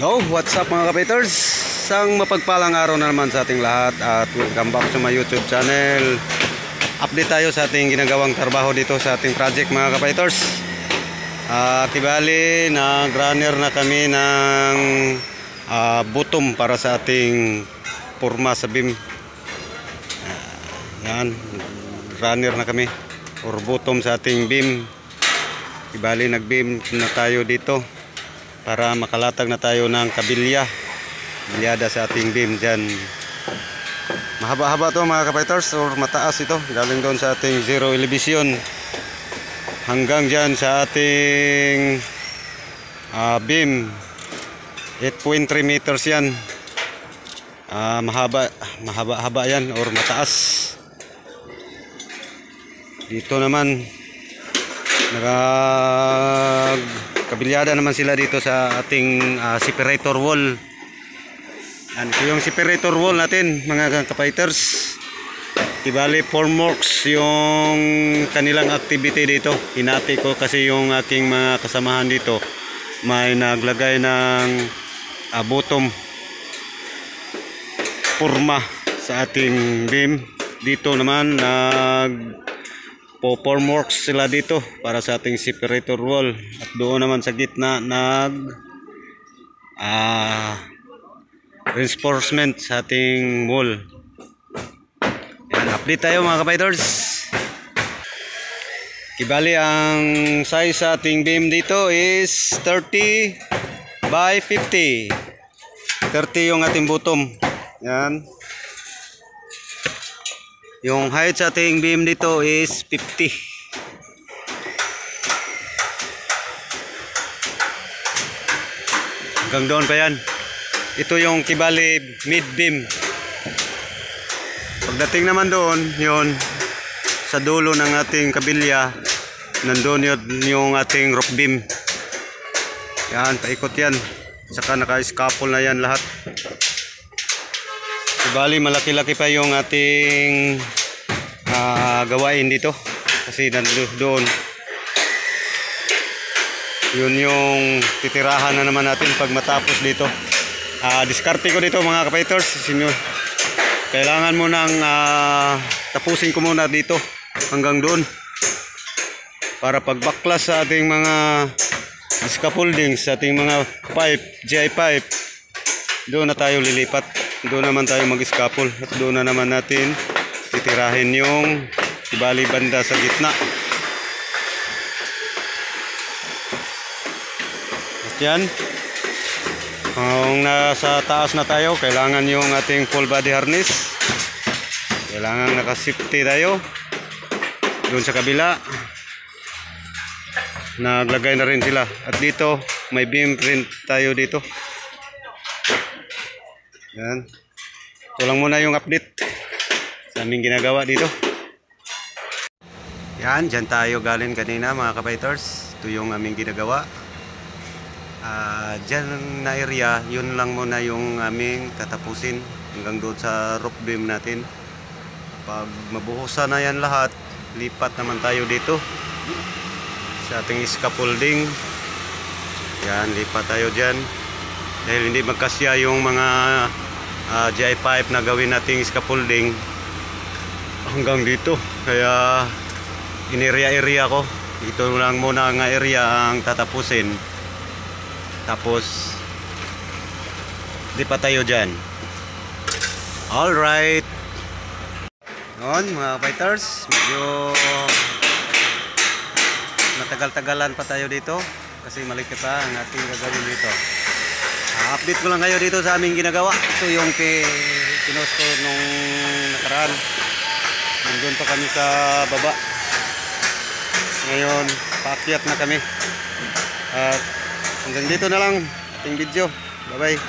Yo, what's up mga kapiters? Isang mapagpalang araw na naman sa ating lahat at welcome back sa my YouTube channel. Update tayo sa ating ginagawang trabaho dito sa ating project mga kapiters. Kibali, nag-runner na kami ng bottom para sa ating forma sa beam. Yan, runner na kami or bottom sa ating beam. Kibali, nag-beam na tayo dito para makalatag na tayo ng kabilyada sa ating beam dyan. Mahaba-haba to mga kapiters, or mataas ito, galing doon sa ating zero elevation hanggang dyan sa ating beam. 8.3 meters yan. Mahaba yan or mataas. Dito naman kabilyada naman sila dito sa ating separator wall. Yan, ito yung separator wall natin mga kapiters. Ibali formworks yung kanilang activity dito. Hinati ko kasi yung aking mga kasamahan dito may naglagay ng bottom forma sa ating beam. Dito naman formworks sila dito para sa ating separator wall, at doon naman sa gitna reinforcement sa ating wall. Yan, update tayo mga kapiters. Kibali, ang size sa ating beam dito is 30 by 50. 30 yung ating bottom. Yan. Yung height sa ating beam dito is 50. Hanggang doon pa yan. Ito yung kibali mid beam. Pagdating naman doon, yun sa dulo ng ating kabilya, nandun yun yung ating roof beam. Yan, paikot yan. Saka naka-scaffold na yan lahat. Bali, malaki-laki pa yung ating gawain dito kasi doon yun yung titirahan na naman natin pag matapos dito. Diskarte ko dito mga kapiters. Kailangan mo nang tapusin ko muna dito hanggang doon para pagbaklas sa ating mga scaffolding, sa ating mga pipe, GI pipe, doon na tayo lilipat. Doon naman tayo mag-scaffold at doon na naman natin titirahin yung ibali banda sa gitna. At yan, kung nasa taas na tayo, kailangan yung ating full body harness. Kailangan naka-safety tayo. Doon sa kabila naglagay na rin sila, at dito may beam print tayo dito. Yan. Ito lang muna yung update sa aming ginagawa dito. Yan, dyan tayo galing kanina mga kapiters. Ito yung aming ginagawa. Dyan na area, yun lang muna yung aming tatapusin hanggang doon sa roof beam natin. Pag mabuhusan na yan lahat, lipat naman tayo dito sa ating scaffolding. Yan, lipat tayo dyan dahil hindi magkasya yung mga GI pipe na gawin nating scaffolding hanggang dito, kaya in-area ko. Ito lang muna ang area ang tatapusin, tapos di pa tayo dyan. Alright, noon mga fighters, medyo matagal-tagalan pa tayo dito kasi malaki pa ang ating gagawin dito. Update ko lang kayo dito sa aming ginagawa. Ito yung pinost ko nung nakaraan. Nandun pa kami sa baba. Ngayon, paakyat na kami. At hanggang dito na lang ating video. Bye bye.